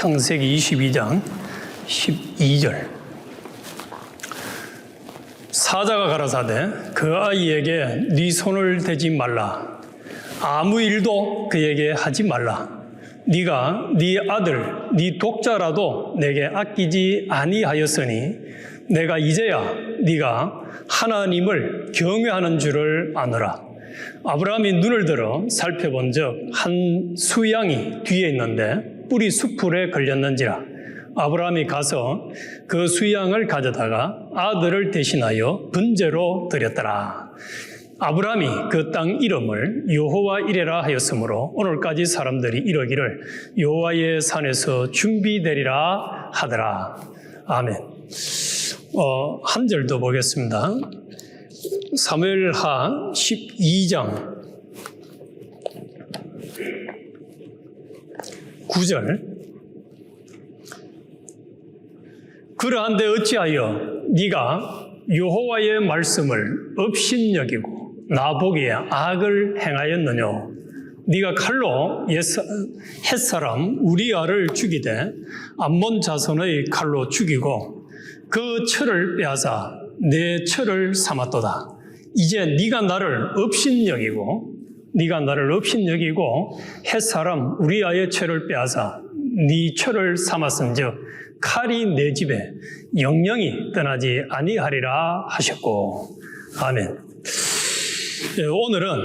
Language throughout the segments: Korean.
창세기 22장 12절. 사자가 가라사대 그 아이에게 네 손을 대지 말라. 아무 일도 그에게 하지 말라. 네가 네 아들, 네 독자라도 내게 아끼지 아니하였으니 내가 이제야 네가 하나님을 경외하는 줄을 아노라. 아브라함이 눈을 들어 살펴본 적 한 수양이 뒤에 있는데 뿔이 수풀에 걸렸는지라. 아브라함이 가서 그 수양을 가져다가 아들을 대신하여 번제로 드렸더라. 아브라함이 그 땅 이름을 여호와 이레라 하였으므로 오늘까지 사람들이 이러기를 여호와의 산에서 준비되리라 하더라. 아멘. 한 절 더 보겠습니다. 사무엘하 12장 9절. 그러한데 어찌하여 네가 여호와의 말씀을 업신여기고 나보기에 악을 행하였느냐. 네가 칼로 햇사람 우리아를 죽이되 암몬 자손의 칼로 죽이고 그 철을 빼앗아 내 철을 삼았도다. 이제 네가 나를 업신여기고 햇사람 우리아의 철을 빼앗아 네 철을 삼았은즉 칼이 내 집에 영영이 떠나지 아니하리라 하셨고. 아멘. 오늘은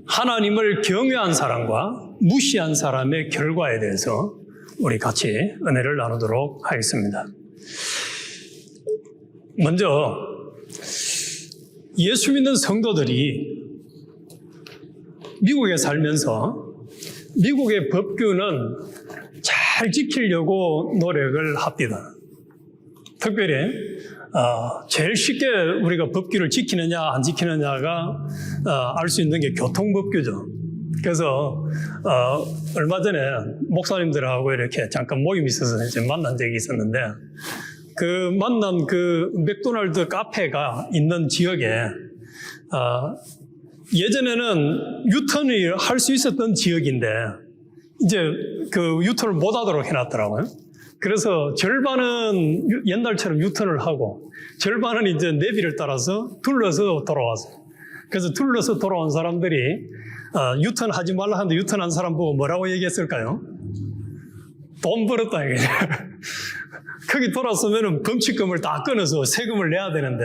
하나님을 경외한 사람과 무시한 사람의 결과에 대해서 우리 같이 은혜를 나누도록 하겠습니다. 먼저 예수 믿는 성도들이 미국에 살면서 미국의 법규는 잘 지키려고 노력을 합니다. 특별히 제일 쉽게 우리가 법규를 지키느냐 안 지키느냐가 알 수 있는 게 교통법규죠. 그래서 얼마 전에 목사님들하고 이렇게 잠깐 모임이 있어서 이제 만난 적이 있었는데 그 만난 그 맥도날드 카페가 있는 지역에 예전에는 유턴을 할 수 있었던 지역인데 이제 그 유턴을 못 하도록 해놨더라고요. 그래서 절반은 옛날처럼 유턴을 하고 절반은 이제 내비를 따라서 둘러서 돌아왔어요. 그래서 둘러서 돌아온 사람들이 유턴하지 말라 하는데 유턴한 사람 보고 뭐라고 얘기했을까요? 돈 벌었다 이게. 거기 돌았으면 범칙금을 다 끊어서 세금을 내야 되는데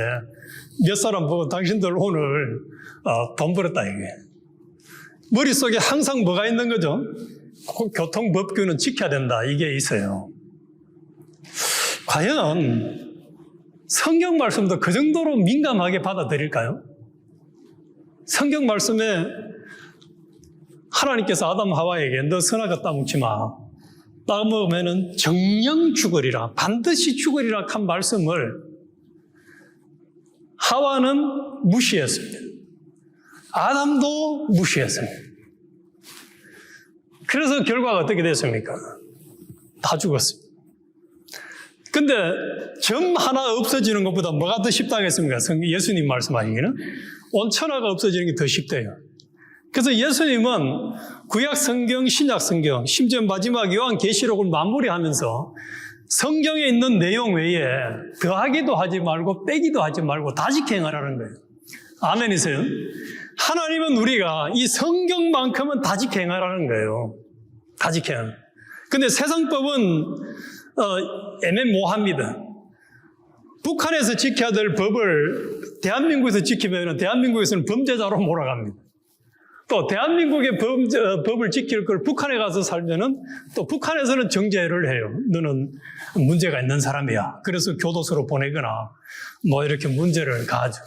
몇 사람 보고 당신들 오늘 돈 벌었다 이게. 머릿속에 항상 뭐가 있는 거죠? 교통법규는 지켜야 된다 이게 있어요. 과연 성경 말씀도 그 정도로 민감하게 받아들일까요? 성경 말씀에 하나님께서 아담 하와에게 너 선악과 따먹지 마. 따먹으면 정령 죽으리라. 반드시 죽으리라 한 말씀을 하와는 무시했습니다. 아담도 무시했습니다. 그래서 결과가 어떻게 됐습니까? 다 죽었습니다. 근데 점 하나 없어지는 것보다 뭐가 더 쉽다겠습니까? 예수님 말씀하시기는 온 천하가 없어지는 게 더 쉽대요. 그래서 예수님은 구약 성경, 신약 성경, 심지어 마지막 요한계시록을 마무리하면서 성경에 있는 내용 외에 더하기도 하지 말고 빼기도 하지 말고 다 지켜행하라는 거예요. 아멘이세요? 하나님은 우리가 이 성경만큼은 다 지켜행하라는 거예요. 다 지켜행. 근데 세상법은 애매모호합니다. 북한에서 지켜야 될 법을 대한민국에서 지키면 대한민국에서는 범죄자로 몰아갑니다. 또 대한민국의 법을 지킬 걸 북한에 가서 살면은 또 북한에서는 정죄를 해요. 너는 문제가 있는 사람이야. 그래서 교도소로 보내거나 뭐 이렇게 문제를 가하죠.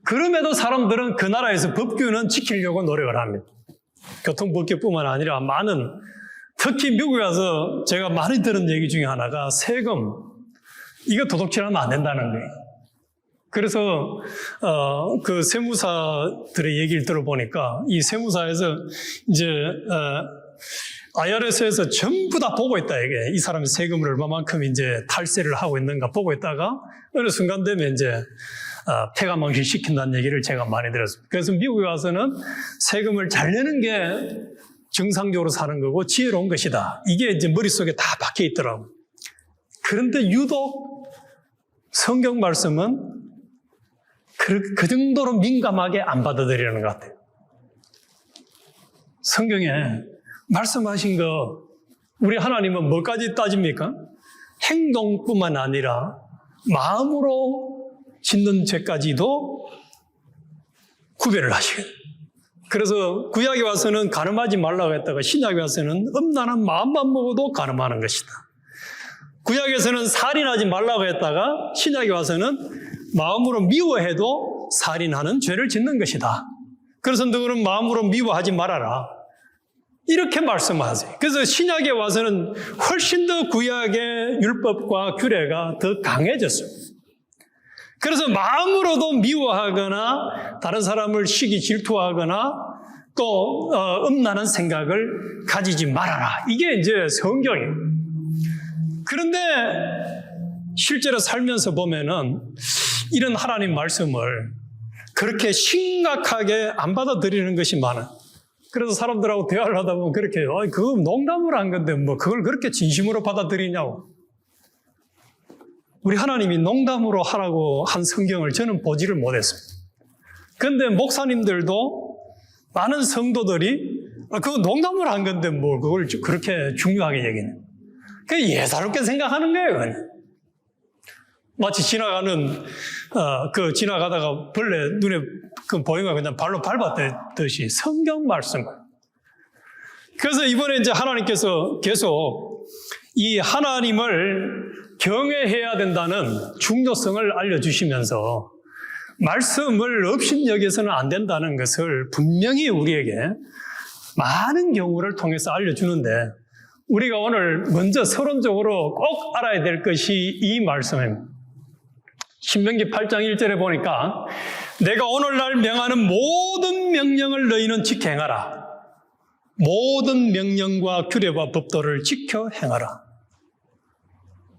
그럼에도 사람들은 그 나라에서 법규는 지키려고 노력을 합니다. 교통법규뿐만 아니라 많은, 특히 미국에 가서 제가 많이 들은 얘기 중에 하나가 세금, 이거 도둑질하면 안 된다는 거예요. 그래서 그 세무사들의 얘기를 들어보니까 이 세무사에서 이제 IRS에서 전부 다 보고 있다 이게 이 사람이 세금을 얼마만큼 이제 탈세를 하고 있는가 보고 있다가 어느 순간 되면 이제 폐가망신 시킨다는 얘기를 제가 많이 들었습니다. 그래서 미국에 와서는 세금을 잘 내는 게 정상적으로 사는 거고 지혜로운 것이다. 이게 이제 머릿속에 다 박혀 있더라고요. 그런데 유독 성경 말씀은 그 정도로 민감하게 안 받아들이는 것 같아요. 성경에 말씀하신 거 우리 하나님은 뭐까지 따집니까? 행동뿐만 아니라 마음으로 짓는 죄까지도 구별을 하시거든요. 그래서 구약에 와서는 간음하지 말라고 했다가 신약에 와서는 음란한 마음만 먹어도 간음하는 것이다. 구약에서는 살인하지 말라고 했다가 신약에 와서는 마음으로 미워해도 살인하는 죄를 짓는 것이다. 그래서 너는 마음으로 미워하지 말아라. 이렇게 말씀하세요. 그래서 신약에 와서는 훨씬 더 구약의 율법과 규례가 더 강해졌어요. 그래서 마음으로도 미워하거나 다른 사람을 시기 질투하거나 또 음란한 생각을 가지지 말아라. 이게 이제 성경이에요. 그런데 실제로 살면서 보면은 이런 하나님 말씀을 그렇게 심각하게 안 받아들이는 것이 많아요. 그래서 사람들하고 대화를 하다 보면 그렇게 해요. 그거 농담으로 한 건데 뭐 그걸 그렇게 진심으로 받아들이냐고. 우리 하나님이 농담으로 하라고 한 성경을 저는 보지를 못했어요. 그런데 목사님들도 많은 성도들이 그거 농담으로 한 건데 뭐 그걸 그렇게 중요하게 얘기해. 그게 예사롭게 생각하는 거예요. 그냥. 마치 지나가다가 벌레 눈에 보이면 그냥 발로 밟았듯이 성경 말씀. 그래서 이번에 이제 하나님께서 계속 이 하나님을 경외해야 된다는 중요성을 알려주시면서 말씀을 업신여겨서는 안 된다는 것을 분명히 우리에게 많은 경우를 통해서 알려주는데 우리가 오늘 먼저 서론적으로 꼭 알아야 될 것이 이 말씀입니다. 신명기 8장 1절에 보니까 내가 오늘날 명하는 모든 명령을 너희는 지켜 행하라. 모든 명령과 규례와 법도를 지켜 행하라.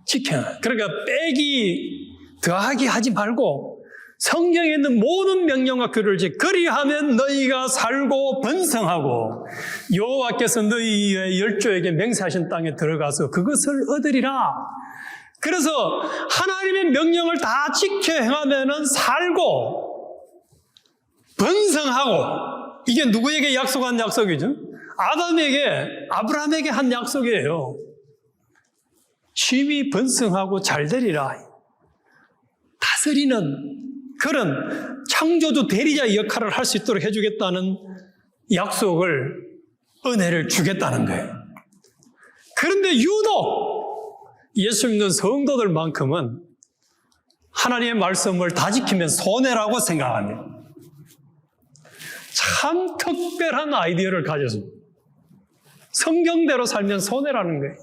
지켜 행하라. 그러니까 빼기 더하기 하지 말고 성경에 있는 모든 명령과 규례를 지켜 그리하면 너희가 살고 번성하고 여호와께서 너희의 열조에게 맹세하신 땅에 들어가서 그것을 얻으리라. 그래서 하나님의 명령을 다 지켜 행하면은 살고 번성하고 이게 누구에게 약속한 약속이죠? 아브라함에게 한 약속이에요. 심히 번성하고 잘 되리라. 다스리는 그런 창조주 대리자 역할을 할 수 있도록 해주겠다는 약속을 은혜를 주겠다는 거예요. 그런데 유독 예수 믿는 성도들만큼은 하나님의 말씀을 다 지키면 손해라고 생각합니다. 참 특별한 아이디어를 가졌습니다. 성경대로 살면 손해라는 거예요.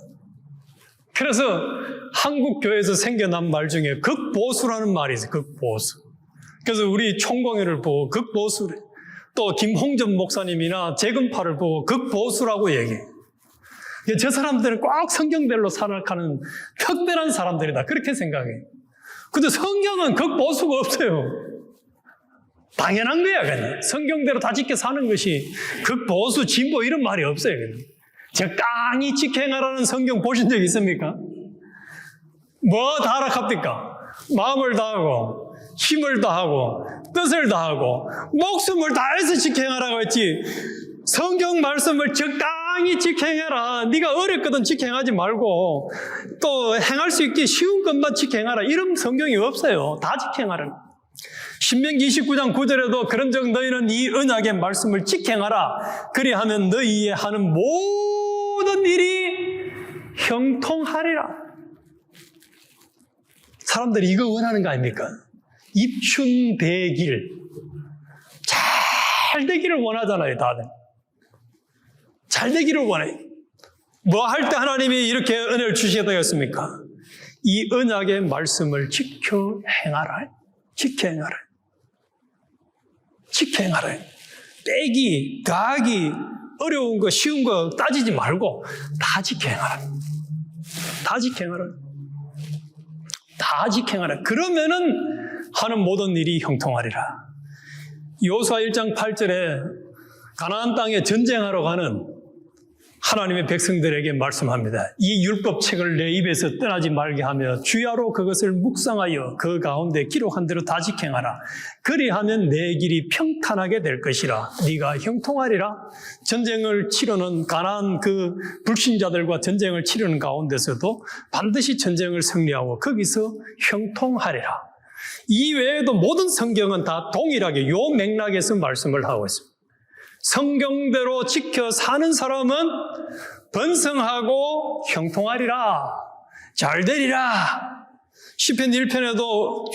그래서 한국 교회에서 생겨난 말 중에 극보수라는 말이 있어요. 극보수. 그래서 우리 총공회를 보고 극보수래. 또 김홍전 목사님이나 재금파를 보고 극보수라고 얘기해요. 저 사람들은 꼭 성경대로 살아가는 특별한 사람들이다. 그렇게 생각해요. 근데 성경은 극보수가 없어요. 당연한 거야, 그냥. 성경대로 다 지켜 사는 것이 극보수, 진보 이런 말이 없어요, 그냥. 적당히 지켜 행하라는 성경 보신 적 있습니까? 뭐 다락합니까? 마음을 다하고, 힘을 다하고, 뜻을 다하고, 목숨을 다해서 지켜 행하라고 했지. 성경 말씀을 적당히 지켜 행해라. 네가 어렵거든 지켜 행하지 말고 또 행할 수 있게 쉬운 것만 지켜 행하라. 이런 성경이 없어요. 다 지켜 행하라. 신명기 29장 9절에도 그런즉 너희는 이 언약의 말씀을 지켜 행하라. 그리하면 너희의 하는 모든 일이 형통하리라. 사람들이 이거 원하는 거 아닙니까? 입춘대길. 잘 되기를 원하잖아요, 다들. 잘 되기를 원해요. 뭐 할 때 하나님이 이렇게 은혜를 주시겠다고 했습니까? 이 언약의 말씀을 지켜 행하라. 지켜 행하라. 지켜 행하라. 빼기, 더하기, 어려운 거, 쉬운 거 따지지 말고 다 지켜 행하라. 다 지켜 행하라. 다 지켜 행하라. 그러면은 하는 모든 일이 형통하리라. 여호수아 1장 8절에 가나안 땅에 전쟁하러 가는 하나님의 백성들에게 말씀합니다. 이 율법책을 내 입에서 떠나지 말게 하며 주야로 그것을 묵상하여 그 가운데 기록한 대로 다 지행하라. 그리하면 내 길이 평탄하게 될 것이라. 네가 형통하리라. 전쟁을 치르는 가나안 그 불신자들과 전쟁을 치르는 가운데서도 반드시 전쟁을 승리하고 거기서 형통하리라. 이 외에도 모든 성경은 다 동일하게 요 맥락에서 말씀을 하고 있습니다. 성경대로 지켜 사는 사람은 번성하고 형통하리라. 잘 되리라. 시편 1편에도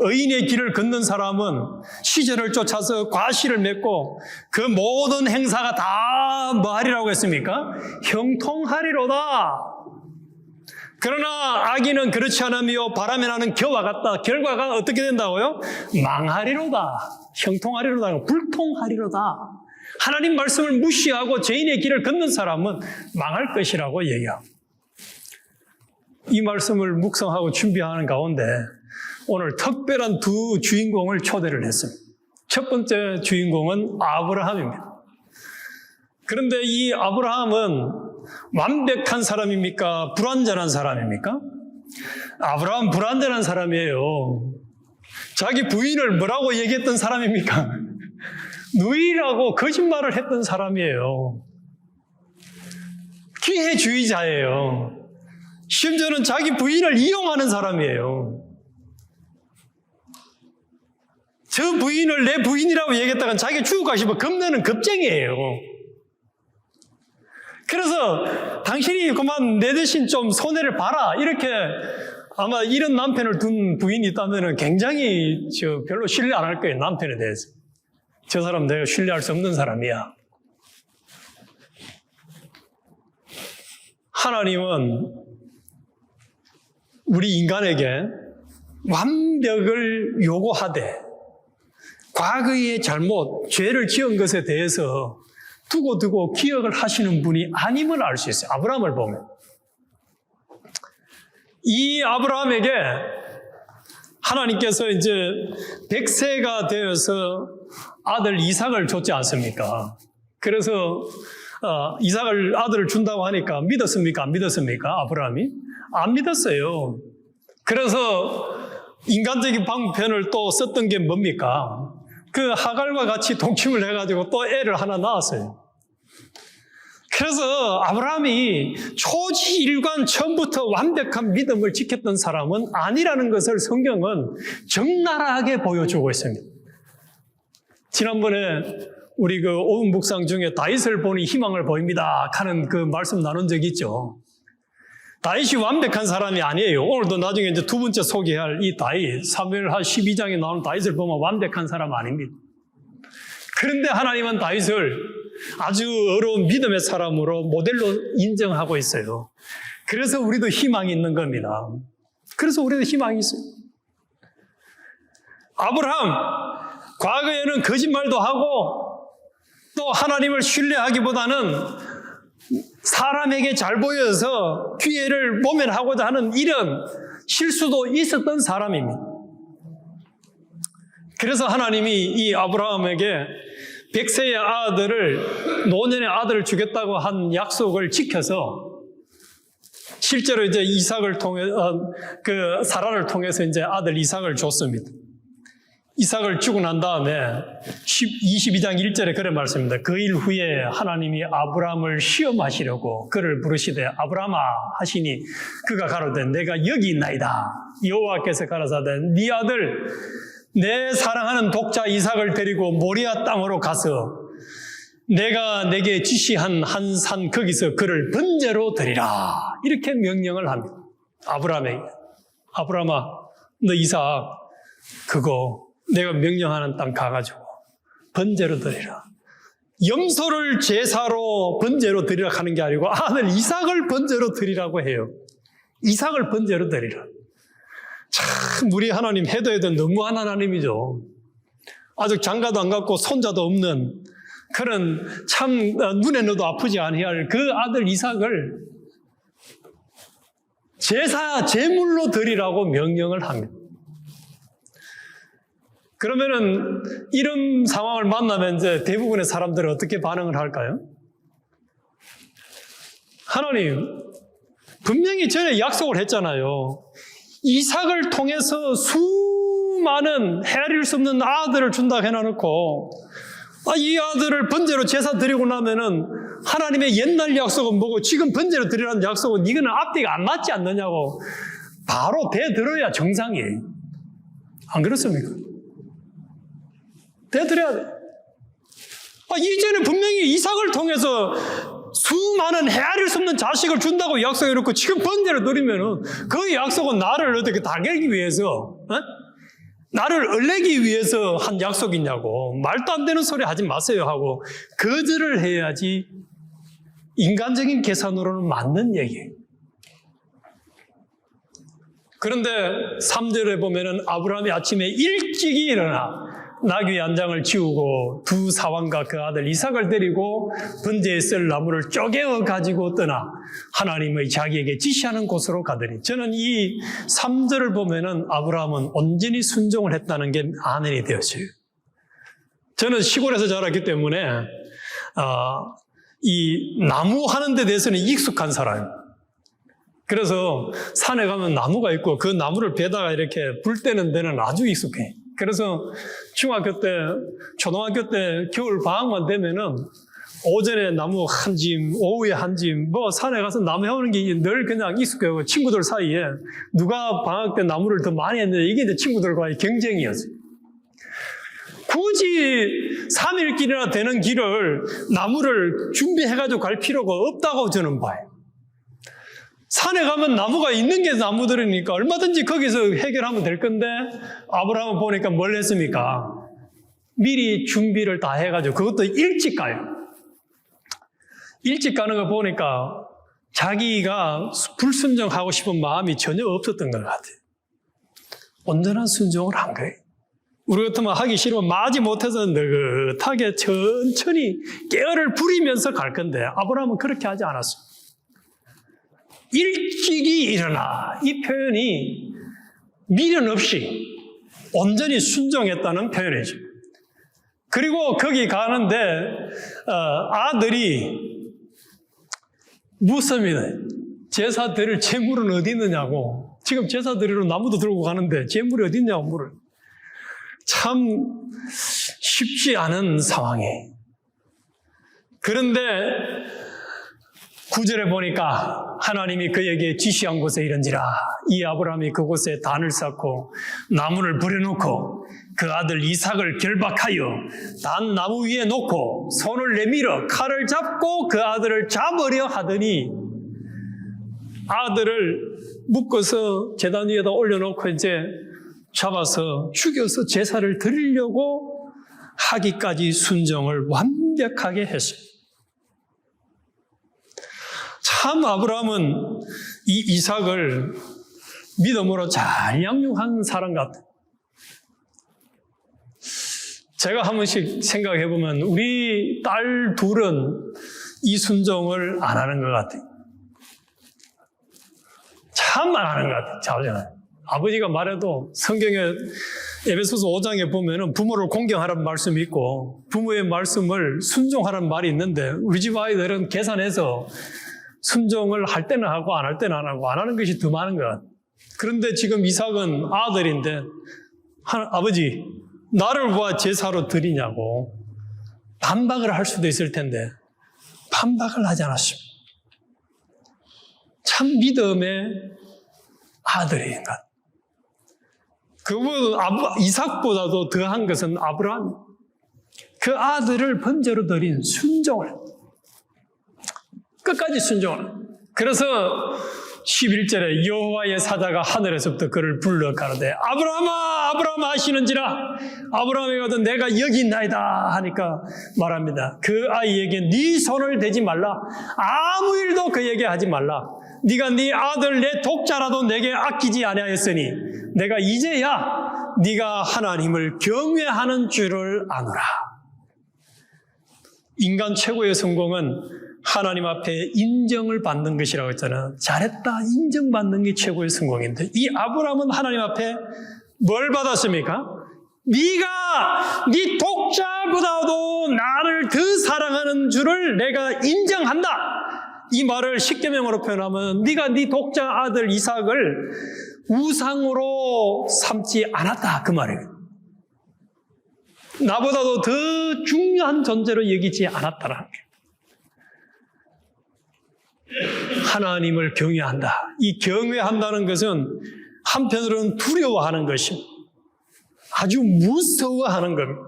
의인의 길을 걷는 사람은 시절을 쫓아서 과실을 맺고 그 모든 행사가 다 뭐하리라고 했습니까? 형통하리로다. 그러나 악인은 그렇지 않으며 바람에 나는 겨와 같다. 결과가 어떻게 된다고요? 망하리로다. 형통하리로다. 불통하리로다. 하나님 말씀을 무시하고 죄인의 길을 걷는 사람은 망할 것이라고 얘기합니다. 이 말씀을 묵상하고 준비하는 가운데 오늘 특별한 두 주인공을 초대를 했습니다. 첫 번째 주인공은 아브라함입니다. 그런데 이 아브라함은 완벽한 사람입니까? 불완전한 사람입니까? 아브라함 불완전한 사람이에요. 자기 부인을 뭐라고 얘기했던 사람입니까? 누이라고 거짓말을 했던 사람이에요. 기회주의자예요. 심지어는 자기 부인을 이용하는 사람이에요. 저 부인을 내 부인이라고 얘기했다간 자기 죽을까 싶어 겁내는 겁쟁이에요. 그래서 당신이 그만 내 대신 좀 손해를 봐라. 이렇게 아마 이런 남편을 둔 부인이 있다면 굉장히 별로 신뢰 안 할 거예요. 남편에 대해서. 저 사람 내가 신뢰할 수 없는 사람이야. 하나님은 우리 인간에게 완벽을 요구하되 과거의 잘못, 죄를 지은 것에 대해서 두고두고 기억을 하시는 분이 아님을 알 수 있어요. 아브라함을 보면. 이 아브라함에게 하나님께서 이제 100세가 되어서 아들 이삭을 줬지 않습니까? 그래서 이삭을 아들을 준다고 하니까 믿었습니까? 안 믿었습니까? 아브라함이? 안 믿었어요. 그래서 인간적인 방편을 또 썼던 게 뭡니까? 그 하갈과 같이 동침을 해가지고 또 애를 하나 낳았어요. 그래서 아브라함이 초지일관 처음부터 완벽한 믿음을 지켰던 사람은 아니라는 것을 성경은 적나라하게 보여주고 있습니다. 지난번에 우리 그 오은 묵상 중에 다윗을 보니 희망을 보입니다 하는 그 말씀 나눈 적이 있죠. 다윗이 완벽한 사람이 아니에요. 오늘도 나중에 이제 두 번째 소개할 이 다윗, 사무엘하 12장에 나오는 다윗을 보면 완벽한 사람 아닙니다. 그런데 하나님은 다윗을 아주 어려운 믿음의 사람으로 모델로 인정하고 있어요. 그래서 우리도 희망이 있는 겁니다. 그래서 우리도 희망이 있어요. 아브라함, 과거에는 거짓말도 하고 또 하나님을 신뢰하기보다는 사람에게 잘 보여서 기회를 모면하고자 하는 이런 실수도 있었던 사람입니다. 그래서 하나님이 이 아브라함에게 100세의 아들을, 노년의 아들을 주겠다고 한 약속을 지켜서 실제로 이제 이삭을 통해, 그 사라를 통해서 이제 아들 이삭을 줬습니다. 이삭을 주고 난 다음에 22장 1절에 그런 말씀입니다. 그 일 후에 하나님이 아브라함을 시험하시려고 그를 부르시되 아브라함아 하시니 그가 가로되 내가 여기 있나이다. 여호와께서 가라사대 네 아들 내 사랑하는 독자 이삭을 데리고 모리아 땅으로 가서 내가 내게 지시한 한 산 거기서 그를 번제로 드리라. 이렇게 명령을 합니다. 아브라함에게. 아브라함아 너 이삭 그거 내가 명령하는 땅 가가지고 번제로 드리라. 염소를 제사로 번제로 드리라 하는 게 아니고 아들 이삭을 번제로 드리라고 해요. 이삭을 번제로 드리라. 참 우리 하나님 해도 너무한 하나님이죠. 아직 장가도 안 갖고 손자도 없는 그런 참 눈에 넣어도 아프지 아니할 그 아들 이삭을 제물로 드리라고 명령을 합니다. 그러면은 이런 상황을 만나면 이제 대부분의 사람들은 어떻게 반응을 할까요? 하나님 분명히 전에 약속을 했잖아요. 이삭을 통해서 수많은 헤아릴 수 없는 아들을 준다 해놔놓고 이 아들을 번제로 제사 드리고 나면은 하나님의 옛날 약속은 뭐고 지금 번제로 드리라는 약속은 이거는 앞뒤가 안 맞지 않느냐고 바로 대들어야 정상이에요. 안 그렇습니까? 대들어야 돼. 이전에 분명히 이삭을 통해서 수많은 헤아릴 수 없는 자식을 준다고 약속해놓고 지금 번제로 드리면은 그 약속은 나를 어떻게 달기 위해서, 나를 얼내기 위해서 한 약속이냐고 말도 안 되는 소리 하지 마세요 하고 거절을 해야지 인간적인 계산으로는 맞는 얘기예요. 그런데 3절에 보면은 아브라함이 아침에 일찍이 일어나 나귀 한 장을 지우고 두 사환과 그 아들 이삭을 데리고 번제에 쓸 나무를 쪼개어 가지고 떠나 하나님의 자기에게 지시하는 곳으로 가더니 저는 이 3절을 보면은 아브라함은 온전히 순종을 했다는 게 아멘이 되었어요. 저는 시골에서 자랐기 때문에 이 나무 하는 데 대해서는 익숙한 사람입니다. 그래서 산에 가면 나무가 있고 그 나무를 베다가 이렇게 불 때는 데는 아주 익숙해. 그래서 중학교 때, 초등학교 때 겨울 방학만 되면은 오전에 나무 한 짐, 오후에 한 짐, 산에 가서 나무 해오는 게 늘 그냥 익숙해요. 친구들 사이에 누가 방학 때 나무를 더 많이 했는데 이게 이제 친구들과의 경쟁이었어요. 굳이 3일길이나 되는 길을 나무를 준비해가지고 갈 필요가 없다고 저는 봐요. 산에 가면 나무가 있는 게 나무들이니까 얼마든지 거기서 해결하면 될 건데 아브라함은 보니까 뭘 했습니까? 미리 준비를 다 해가지고 그것도 일찍 가요. 일찍 가는 거 보니까 자기가 불순종하고 싶은 마음이 전혀 없었던 것 같아요. 온전한 순종을 한 거예요. 우리 같으면 하기 싫으면 마지 못해서 느긋하게 천천히 깨어를 부리면서 갈 건데 아브라함은 그렇게 하지 않았어요. 일찍이 일어나 이 표현이 미련 없이 온전히 순종했다는 표현이죠. 그리고 거기 가는데 아들이 묻습니다. 제사 드릴 재물은 어디 있느냐고. 지금 제사 드리러 나무도 들고 가는데 재물이 어디 있냐고 물을. 참 쉽지 않은 상황이에요. 그런데 9절에 보니까 하나님이 그에게 지시한 곳에 이른지라 이 아브라함이 그곳에 단을 쌓고 나무를 부려놓고 그 아들 이삭을 결박하여 단 나무 위에 놓고 손을 내밀어 칼을 잡고 그 아들을 잡으려 하더니 아들을 묶어서 제단 위에다 올려놓고 이제 잡아서 죽여서 제사를 드리려고 하기까지 순종을 완벽하게 했어요. 참 아브라함은 이 이삭을 믿음으로 잘 양육한 사람 같아요. 제가 한 번씩 생각해 보면 우리 딸 둘은 이 순종을 안 하는 것 같아요. 참 안 하는 것 같아요. 잘하잖아요. 아버지가 말해도 성경에 에베소서 5장에 보면은 부모를 공경하라는 말씀이 있고 부모의 말씀을 순종하라는 말이 있는데 우리 집 아이들은 계산해서 순종을 할 때는 하고 안 할 때는 안 하고 안 하는 것이 더 많은 것 같아요. 그런데 지금 이삭은 아들인데 아버지 나를 왜 제사로 드리냐고 반박을 할 수도 있을 텐데 반박을 하지 않았습니다. 참 믿음의 아들인 것. 이삭보다도 더한 것은 아브라함. 그 아들을 번제로 드린 순종을 끝까지 순종을. 그래서 11절에 여호와의 사자가 하늘에서부터 그를 불러 가로되 아브라함아 아브라함아 하시는지라 아브라함이 가도 내가 여기 있나이다 하니까 말합니다. 그 아이에게 네 손을 대지 말라. 아무 일도 그에게 하지 말라. 네가 네 아들 내 독자라도 내게 아끼지 아니하였으니 내가 이제야 네가 하나님을 경외하는 줄을 아노라. 인간 최고의 성공은 하나님 앞에 인정을 받는 것이라고 했잖아요. 잘했다 인정받는 게 최고의 성공인데 이 아브라함은 하나님 앞에 뭘 받았습니까? 네가 네 독자보다도 나를 더 사랑하는 줄을 내가 인정한다. 이 말을 십계명으로 표현하면 네가 네 독자 아들 이삭을 우상으로 삼지 않았다 그 말이에요. 나보다도 더 중요한 존재로 여기지 않았다라는 거예요. 하나님을 경외한다. 이 경외한다는 것은 한편으로는 두려워하는 것입니다. 아주 무서워하는 겁니다.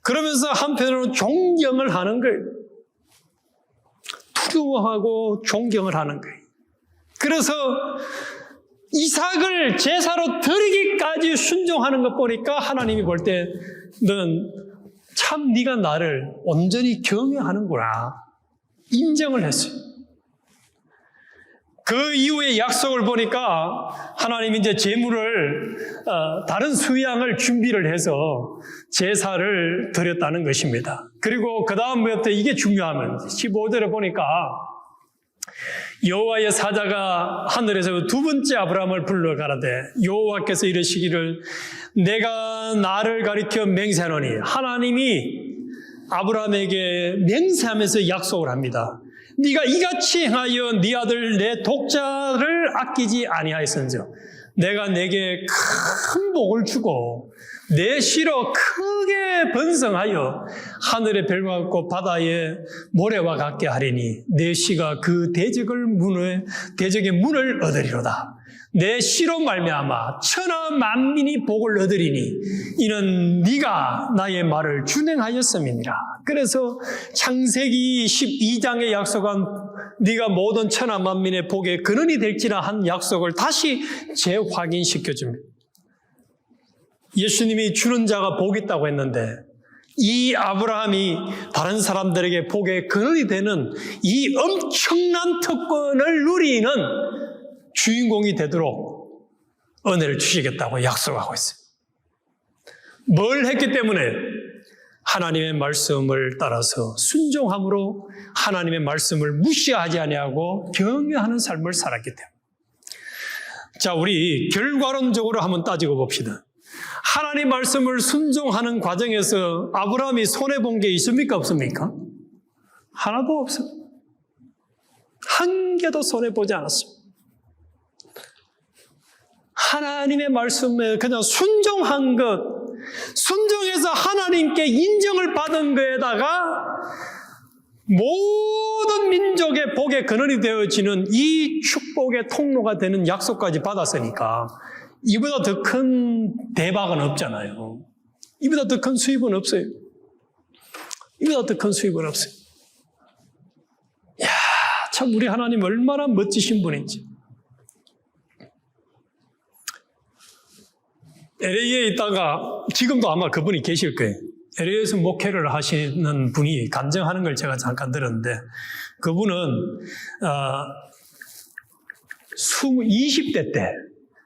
그러면서 한편으로는 존경을 하는 거예요. 두려워하고 존경을 하는 거예요. 그래서 이삭을 제사로 드리기까지 순종하는 것 보니까 하나님이 볼 때 넌 참 네가 나를 온전히 경외하는구나 인정을 했어요. 그 이후에 약속을 보니까 하나님이 이제 제물을 다른 수양을 준비를 해서 제사를 드렸다는 것입니다. 그리고 그 다음부터 이게 중요하면 15절에 보니까 여호와의 사자가 하늘에서 두 번째 아브라함을 불러 가라되 여호와께서 이르시기를 내가 나를 가리켜 맹세하노니 하나님이 아브라함에게 맹세하면서 약속을 합니다. 네가 이같이 행하여 네 아들 내 독자를 아끼지 아니하였은즉 내가 내게 큰 복을 주고 내 씨로 크게 번성하여 하늘의 별과 같고 바다의 모래와 같게 하리니 내 씨가 그 대적의 문을 얻으리로다. 내 씨로 말미암아 천하 만민이 복을 얻으리니 이는 네가 나의 말을 준행하였음이니라. 그래서 창세기 12장에 약속한 네가 모든 천하 만민의 복의 근원이 될지라 한 약속을 다시 재확인시켜 줍니다. 예수님이 주는 자가 복이 있다고 했는데 이 아브라함이 다른 사람들에게 복의 근원이 되는 이 엄청난 특권을 누리는 주인공이 되도록 은혜를 주시겠다고 약속하고 있어요. 뭘 했기 때문에? 하나님의 말씀을 따라서 순종함으로 하나님의 말씀을 무시하지 아니하고 경외하는 삶을 살았기 때문에. 자, 우리 결과론적으로 한번 따지고 봅시다. 하나님 말씀을 순종하는 과정에서 아브라함이 손해본 게 있습니까? 없습니까? 하나도 없습니다. 한 개도 손해보지 않았습니다. 하나님의 말씀에 그냥 순종한 것, 순종해서 하나님께 인정을 받은 거에다가 모든 민족의 복의 근원이 되어지는 이 축복의 통로가 되는 약속까지 받았으니까 이보다 더 큰 대박은 없잖아요. 이보다 더 큰 수입은 없어요. 이보다 더 큰 수입은 없어요. 이야, 참 우리 하나님 얼마나 멋지신 분인지. LA에 있다가 지금도 아마 그분이 계실 거예요. LA에서 목회를 하시는 분이 간증하는 걸 제가 잠깐 들었는데 그분은 20대 때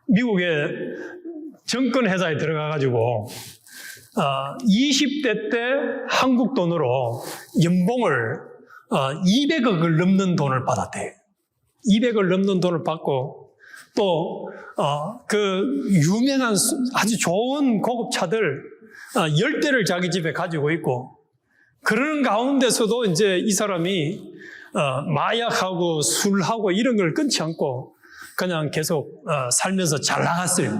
미국의 정권 회사에 들어가가지고 20대 때 한국 돈으로 연봉을 200억을 넘는 돈을 받았대요. 200억을 넘는 돈을 받고 또 그 유명한 아주 좋은 고급차들 10대를 자기 집에 가지고 있고 그러는 가운데서도 이제 이 사람이 마약하고 술하고 이런 걸 끊지 않고 그냥 계속 살면서 잘 나갔어요.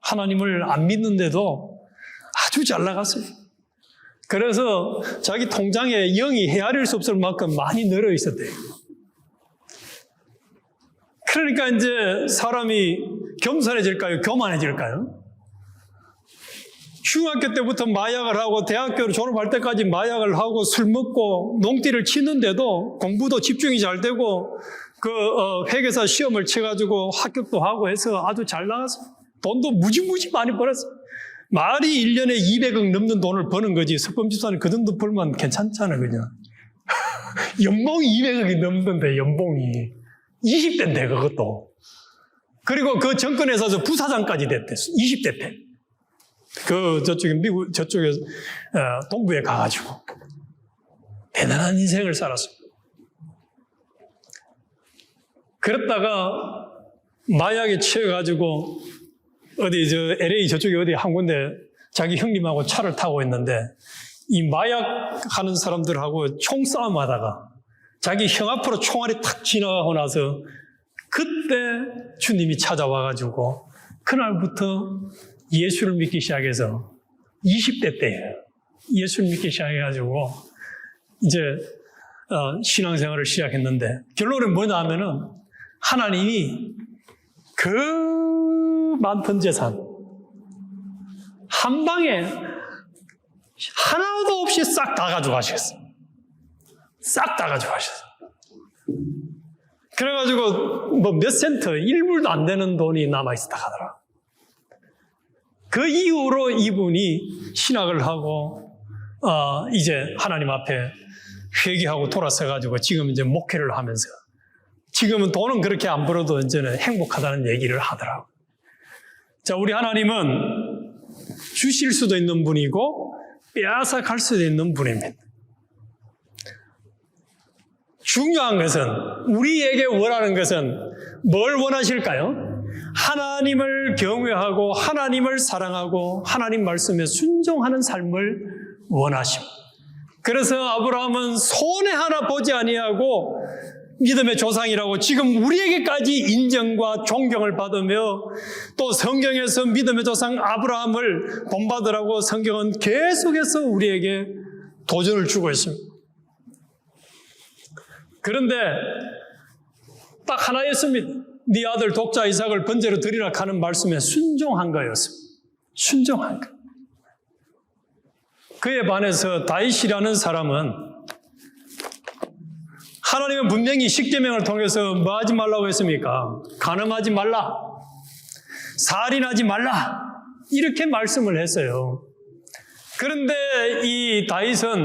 하나님을 안 믿는데도 아주 잘 나갔어요. 그래서 자기 통장에 0이 헤아릴 수 없을 만큼 많이 늘어 있었대요. 그러니까 이제 사람이 겸손해질까요? 교만해질까요? 중학교 때부터 마약을 하고 대학교를 졸업할 때까지 마약을 하고 술 먹고 농띠를 치는데도 공부도 집중이 잘 되고 회계사 시험을 쳐가지고 합격도 하고 해서 아주 잘 나갔어요. 돈도 무지무지 많이 벌었어요. 말이 1년에 200억 넘는 돈을 버는 거지. 석범집사는 그 정도 벌면 괜찮잖아요, 그냥. 연봉이 200억이 넘는데, 연봉이. 20대인데, 그것도. 그리고 그 정권회사에서 부사장까지 됐대. 20대 때. 저쪽에, 동부에 가가지고. 대단한 인생을 살았어요. 그랬다가 마약에 취해가지고 LA 저쪽에 어디 한 군데 자기 형님하고 차를 타고 있는데 이 마약 하는 사람들하고 총싸움 하다가 자기 형 앞으로 총알이 탁 지나가고 나서 그때 주님이 찾아와가지고 그날부터 예수를 믿기 시작해서 20대 때예요. 예수를 믿기 시작해가지고 이제 신앙생활을 시작했는데 결론은 뭐냐 하면은 하나님이 그 많던 재산 한 방에 하나도 없이 싹 다 가져가셨어요. 싹 다 가져가셨어요. 그래가지고 뭐 몇 센트, 1불도 안 되는 돈이 남아있었다 하더라. 그 이후로 이분이 신학을 하고 이제 하나님 앞에 회개하고 돌아서가지고 지금 이제 목회를 하면서 지금은 돈은 그렇게 안 벌어도 이제는 행복하다는 얘기를 하더라고요. 자, 우리 하나님은 주실 수도 있는 분이고 빼앗아 갈 수도 있는 분입니다. 중요한 것은 우리에게 원하는 것은 뭘 원하실까요? 하나님을 경외하고 하나님을 사랑하고 하나님 말씀에 순종하는 삶을 원하십니다. 그래서 아브라함은 손해 하나 보지 아니하고 믿음의 조상이라고 지금 우리에게까지 인정과 존경을 받으며 또 성경에서 믿음의 조상 아브라함을 본받으라고 성경은 계속해서 우리에게 도전을 주고 있습니다. 그런데 딱 하나였습니다. 네 아들 독자 이삭을 번제로 드리라 하는 말씀에 순종한 거였습니다. 순종한 거. 그에 반해서 다윗이라는 사람은 하나님은 분명히 십계명을 통해서 뭐 하지 말라고 했습니까? 간음하지 말라, 살인하지 말라 이렇게 말씀을 했어요. 그런데 이 다윗은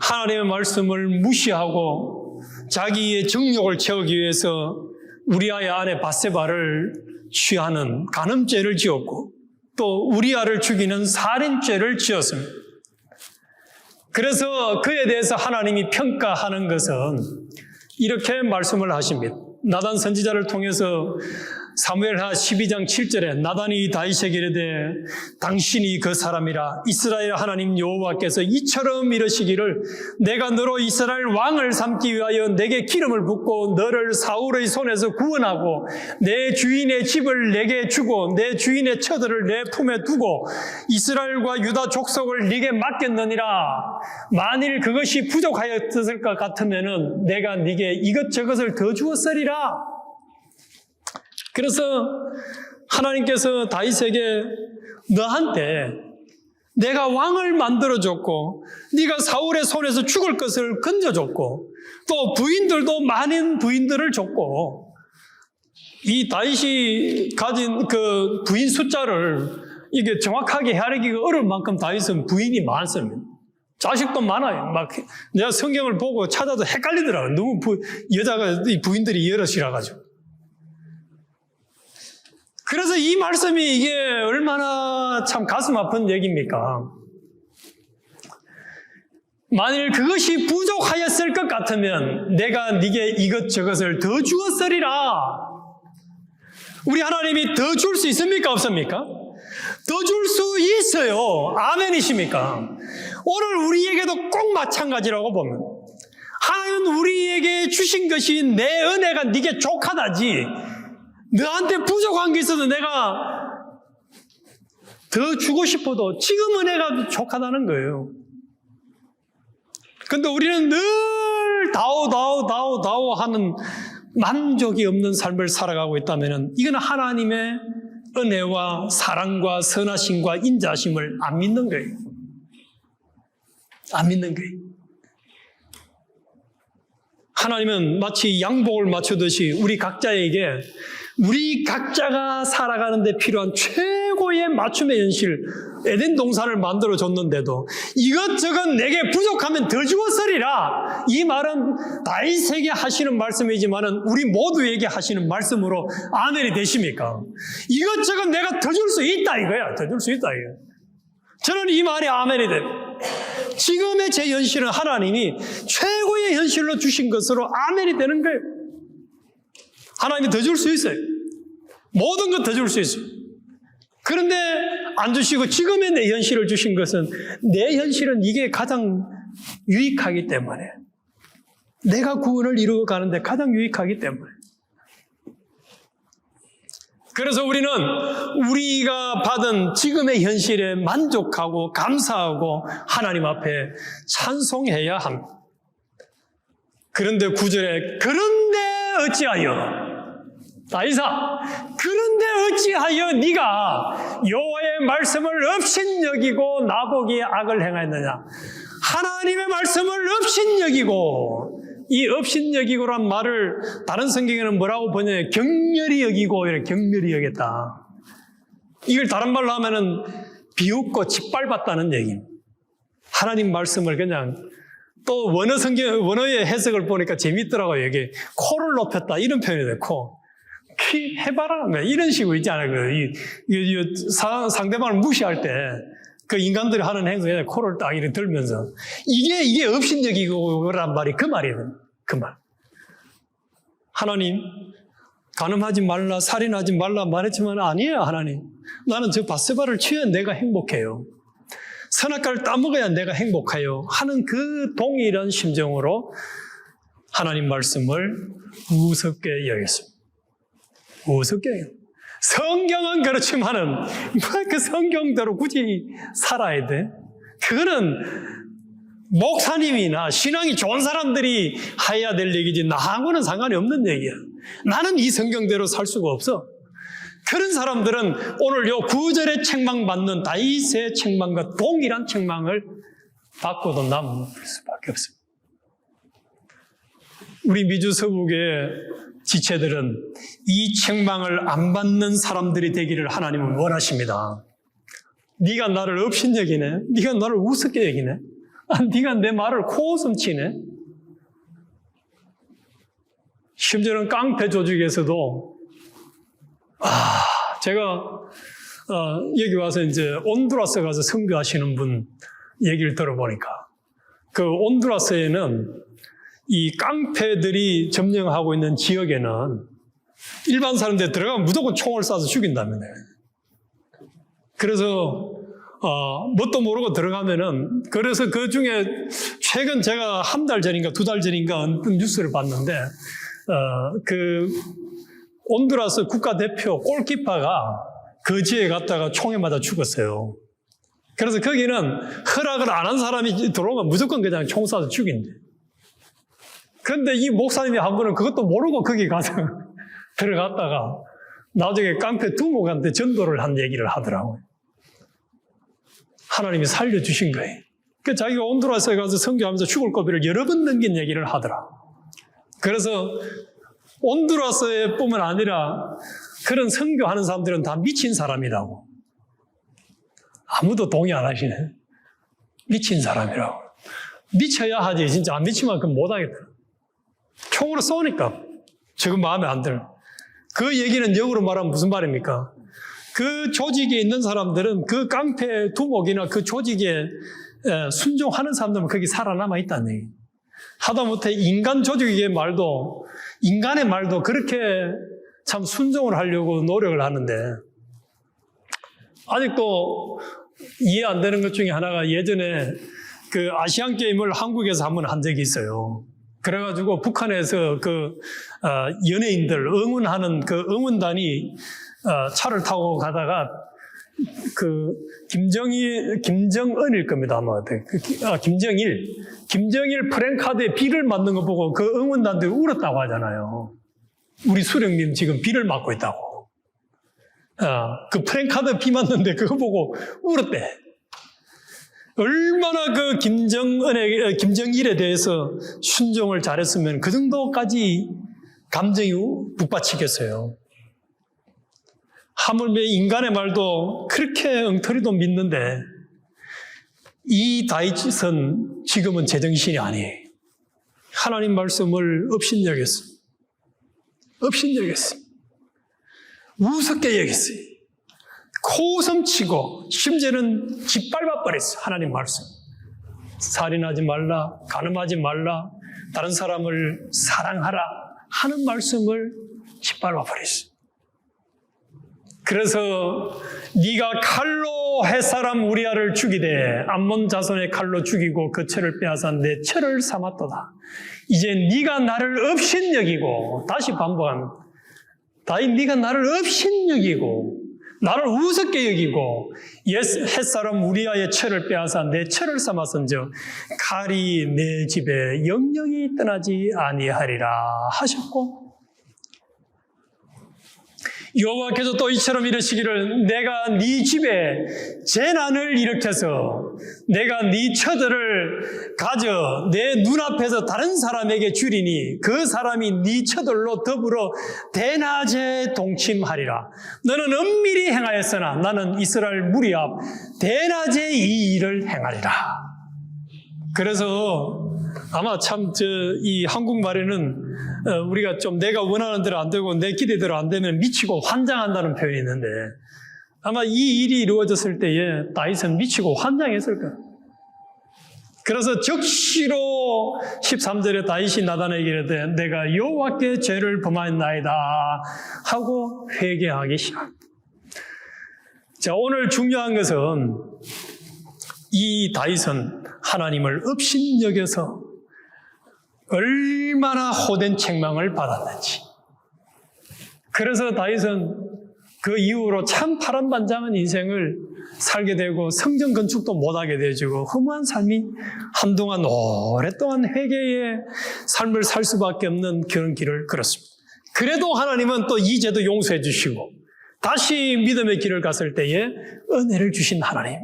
하나님의 말씀을 무시하고 자기의 정욕을 채우기 위해서 우리아의 아내 밧세바를 취하는 간음죄를 지었고 또 우리아를 죽이는 살인죄를 지었습니다. 그래서 그에 대해서 하나님이 평가하는 것은 이렇게 말씀을 하십니다. 나단 선지자를 통해서 사무엘하 12장 7절에 나단이 다윗에게 이르되 당신이 그 사람이라 이스라엘 하나님 여호와께서 이처럼 이르시기를 내가 너로 이스라엘 왕을 삼기 위하여 내게 기름을 붓고 너를 사울의 손에서 구원하고 내 주인의 집을 내게 주고 내 주인의 처들을 내 품에 두고 이스라엘과 유다 족속을 네게 맡겼느니라. 만일 그것이 부족하였을 것 같으면은 내가 네게 이것저것을 더 주었으리라. 그래서 하나님께서 다윗에게 너한테 내가 왕을 만들어줬고 네가 사울의 손에서 죽을 것을 건져줬고 또 부인들도 많은 부인들을 줬고 이 다윗이 가진 그 부인 숫자를 이게 정확하게 헤아리기가 어려울 만큼 다윗은 부인이 많습니다. 자식도 많아요. 막 내가 성경을 보고 찾아도 헷갈리더라고요. 너무 여자가 부인들이 여럿이라 가지고. 그래서 이 말씀이 이게 얼마나 참 가슴 아픈 얘기입니까? 만일 그것이 부족하였을 것 같으면 내가 네게 이것저것을 더 주었으리라. 우리 하나님이 더 줄 수 있습니까? 없습니까? 더 줄 수 있어요. 아멘이십니까? 오늘 우리에게도 꼭 마찬가지라고 보면 하나님은 우리에게 주신 것이 내 은혜가 네게 족하다지 너한테 부족한 게 있어도 내가 더 주고 싶어도 지금 은혜가 족하다는 거예요. 그런데 우리는 늘 다오 하는 만족이 없는 삶을 살아가고 있다면 이건 하나님의 은혜와 사랑과 선하심과 인자심을 안 믿는 거예요. 안 믿는 거예요. 하나님은 마치 양복을 맞추듯이 우리 각자에게 우리 각자가 살아가는 데 필요한 최고의 맞춤의 현실 에덴 동산을 만들어줬는데도 이것저것 내게 부족하면 더 주었으리라. 이 말은 다윗에게 하시는 말씀이지만 우리 모두에게 하시는 말씀으로 아멘이 되십니까? 이것저것 내가 더 줄 수 있다 이거야. 더 줄 수 있다 이거야. 저는 이 말이 아멘이 돼요. 지금의 제 현실은 하나님이 최고의 현실로 주신 것으로 아멘이 되는 거예요. 하나님이 더 줄 수 있어요. 모든 것 더 줄 수 있어요. 그런데 안 주시고 지금의 내 현실을 주신 것은 내 현실은 이게 가장 유익하기 때문에 내가 구원을 이루어가는데 가장 유익하기 때문에. 그래서 우리는 우리가 받은 지금의 현실에 만족하고 감사하고 하나님 앞에 찬송해야 합니다. 그런데 9절에 그런데 어찌하여 다이사 그런데 어찌하여 네가 여호와의 말씀을 업신여기고 나보기에 악을 행하였느냐. 하나님의 말씀을 업신여기고, 이 업신여기고란 말을 다른 성경에는 뭐라고 번역해? 경멸히 여기고, 이렇게 경멸히 여겼다. 이걸 다른 말로 하면은 비웃고 짓밟았다는 얘기입니다. 하나님 말씀을 그냥, 또 원어의 해석을 보니까 재밌더라고요. 여기 코를 높였다 이런 표현이 됐고, 키 해봐라 이런 식으로 있잖아요. 상대방을 무시할 때 그 인간들이 하는 행동에 코를 딱 이렇게 들면서 이게 업신여기고란 말이 그 말이에요. 그 말. 하나님 간음하지 말라, 살인하지 말라 말했지만 아니에요. 하나님, 나는 저 바세바를 취해 내가 행복해요. 선악과를 따먹어야 내가 행복해요 하는 그 동일한 심정으로 하나님 말씀을 우습게 여겼습니다. 우습게 여겼습니다. 성경은 그렇지만은 그 성경대로 굳이 살아야 돼? 그거는 목사님이나 신앙이 좋은 사람들이 해야 될 얘기지 나하고는 상관이 없는 얘기야. 나는 이 성경대로 살 수가 없어. 그런 사람들은 오늘 요 9절에 책망받는 다윗의 책망과 동일한 책망을 받고도 남을 수밖에 없습니다. 우리 미주 서북의 지체들은 이 책망을 안 받는 사람들이 되기를 하나님은 원하십니다. 네가 나를 업신여기네. 네가 나를 우습게 여기네. 네가 내 말을 코웃음 치네. 심지어는 깡패 조직에서도 제가 여기 와서 이제 온두라스 가서 선교하시는 분 얘기를 들어보니까 그 온두라스에는 이 깡패들이 점령하고 있는 지역에는 일반 사람들 들어가면 무조건 총을 쏴서 죽인다면요. 그래서 뭣도 모르고 들어가면은, 그래서 그 중에 최근 제가 한 달 전인가 2달 전인가 어떤 뉴스를 봤는데 그 온두라스 국가대표 골키퍼가 그 지에 갔다가 총에 맞아 죽었어요. 그래서 거기는 허락을 안 한 사람이 들어오면 무조건 그냥 총 쏴서 죽인대. 그런데 이 목사님이 한 분은 그것도 모르고 거기 가서 들어갔다가 나중에 깡패 두목한테 전도를 한 얘기를 하더라고요. 하나님이 살려주신 거예요. 그 자기가 온두라스에 가서 선교하면서 죽을 고비를 여러 번 넘긴 얘기를 하더라. 그래서 온두라스에 뿐만 아니라 그런 선교하는 사람들은 다 미친 사람이라고. 아무도 동의 안 하시네. 미친 사람이라고. 미쳐야 하지. 진짜 안 미치면 그건 못하겠다. 총으로 쏘니까 지금 마음에 안 들어. 그 얘기는 역으로 말하면 무슨 말입니까? 그 조직에 있는 사람들은 그 깡패 두목이나 그 조직에 순종하는 사람들은 거기 살아남아 있다는 얘기. 하다못해 인간 조직의 말도, 인간의 말도 그렇게 참 순종을 하려고 노력을 하는데, 아직도 이해 안 되는 것 중에 하나가, 예전에 그 아시안 게임을 한국에서 한번 한 적이 있어요. 그래가지고 북한에서 그 연예인들 응원하는 그 응원단이 차를 타고 가다가 그 김정은일 겁니다, 아마. 김정일 프랭카드에 비를 맞는 거 보고 그 응원단들이 울었다고 하잖아요. 우리 수령님 지금 비를 맞고 있다고. 그 프랭카드 비 맞는데 그거 보고 울었대. 얼마나 그 김정일에 대해서 순종을 잘했으면 그 정도까지 감정이 북받치겠어요. 하물며 인간의 말도 그렇게 엉터리도 믿는데, 이 다윗은 지금은 제정신이 아니에요. 하나님 말씀을 업신여겼습니다. 업신여겼습니다. 우습게 여겼어요. 코웃음치고 심지어는 짓밟아 버렸어요. 하나님 말씀. 살인하지 말라, 간음하지 말라, 다른 사람을 사랑하라 하는 말씀을 짓밟아 버렸어요. 그래서 네가 칼로 햇사람 우리아를 죽이되 암몬 자손의 칼로 죽이고 그 철을 빼앗아 내 철을 삼았도다. 이제 네가 나를 업신여기고, 다시 반복합니다. 다윗, 네가 나를 업신여기고 나를 우습게 여기고 햇사람 우리아의 철을 빼앗아 내 철을 삼았은즉 칼이 내 집에 영영이 떠나지 아니하리라 하셨고, 여호와께서 또 이처럼 이르시기를 내가 네 집에 재난을 일으켜서 내가 네 처들을 가져 내 눈앞에서 다른 사람에게 주리니 그 사람이 네 처들로 더불어 대낮에 동침하리라. 너는 은밀히 행하였으나 나는 이스라엘 무리 앞 대낮에 이 일을 행하리라. 그래서 아마 참 이 한국말에는 우리가 좀 내가 원하는 대로 안 되고 내 기대대로 안 되면 미치고 환장한다는 표현이 있는데, 아마 이 일이 이루어졌을 때에 다윗은 미치고 환장했을 거예요. 그래서 적시로 13절에 다윗이 나단에게 이르되 내가 여호와께 죄를 범하였나이다 하고 회개하기 시작합니다. 자, 오늘 중요한 것은 이 다윗은 하나님을 업신여겨서 얼마나 호된 책망을 받았는지. 그래서 다윗은 그 이후로 참 파란반장한 인생을 살게 되고 성전 건축도 못하게 되어지고 허무한 삶이 한동안 오랫동안 회개의 삶을 살 수밖에 없는 그런 길을 걸었습니다. 그래도 하나님은 또 이 죄도 용서해 주시고 다시 믿음의 길을 갔을 때에 은혜를 주신 하나님.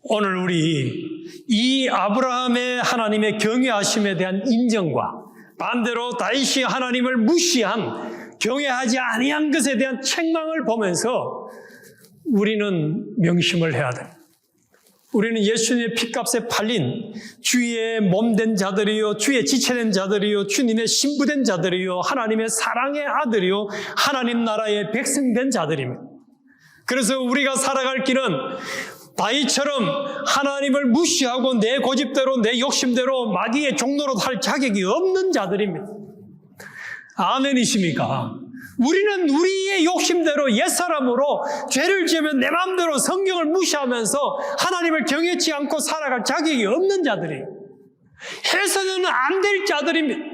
오늘 우리 이 아브라함의 하나님의 경외하심에 대한 인정과 반대로 다윗이 하나님을 무시한 경외하지 아니한 것에 대한 책망을 보면서 우리는 명심을 해야 됩니다. 우리는 예수님의 피값에 팔린 주의 몸된 자들이요, 주의 지체된 자들이요, 주님의 신부된 자들이요, 하나님의 사랑의 아들이요, 하나님 나라의 백성된 자들입니다. 그래서 우리가 살아갈 길은 다윗처럼 하나님을 무시하고 내 고집대로 내 욕심대로 마귀의 종로로 할 자격이 없는 자들입니다. 아멘이십니까? 우리는 우리의 욕심대로 옛사람으로 죄를 지으면 내 마음대로 성경을 무시하면서 하나님을 경외치 않고 살아갈 자격이 없는 자들이에요. 해서는 안 될 자들입니다.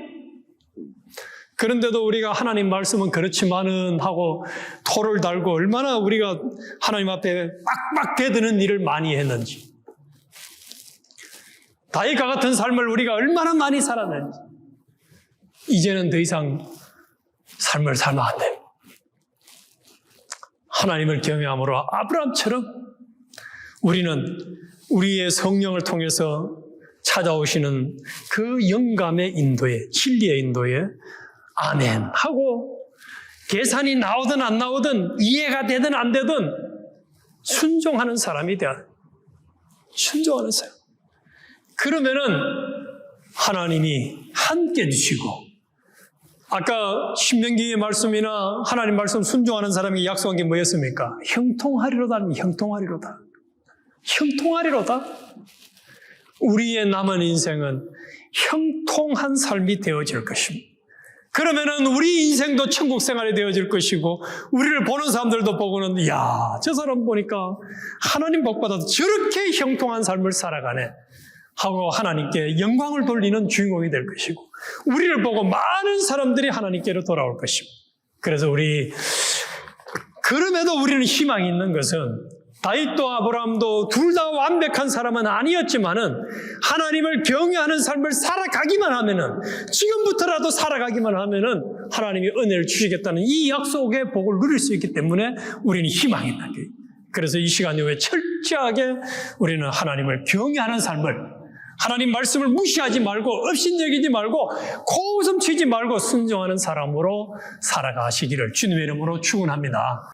그런데도 우리가 하나님 말씀은 그렇지만은 하고 토를 달고 얼마나 우리가 하나님 앞에 빡빡 대드는 일을 많이 했는지, 다윗과 같은 삶을 우리가 얼마나 많이 살았는지, 이제는 더 이상 삶을 살면 안 됩니다. 하나님을 경외함으로 아브라함처럼 우리는 우리의 성령을 통해서 찾아오시는 그 영감의 인도에, 진리의 인도에 아멘 하고 계산이 나오든 안 나오든 이해가 되든 안 되든 순종하는 사람이 되어야 돼요. 순종하는 사람. 그러면은 하나님이 함께 해주시고, 아까 신명기의 말씀이나 하나님 말씀 순종하는 사람이 약속한 게 뭐였습니까? 형통하리로다. 형통하리로다. 형통하리로다. 우리의 남은 인생은 형통한 삶이 되어질 것입니다. 그러면은 우리 인생도 천국 생활이 되어질 것이고, 우리를 보는 사람들도 보고는 이야, 저 사람 보니까 하나님 복받아도 저렇게 형통한 삶을 살아가네 하고 하나님께 영광을 돌리는 주인공이 될 것이고, 우리를 보고 많은 사람들이 하나님께로 돌아올 것입니다. 그래서 그럼에도 우리는 희망이 있는 것은 다윗도 아브라함도 둘 다 완벽한 사람은 아니었지만은 하나님을 경외하는 삶을 살아가기만 하면은, 지금부터라도 살아가기만 하면은 하나님이 은혜를 주시겠다는 이 약속의 복을 누릴 수 있기 때문에 우리는 희망이 있는 거예요. 그래서 이 시간 이후에 철저하게 우리는 하나님을 경외하는 삶을, 하나님 말씀을 무시하지 말고 업신여기지 말고 코웃음 치지 말고 순종하는 사람으로 살아가시기를 주님의 이름으로 축원합니다.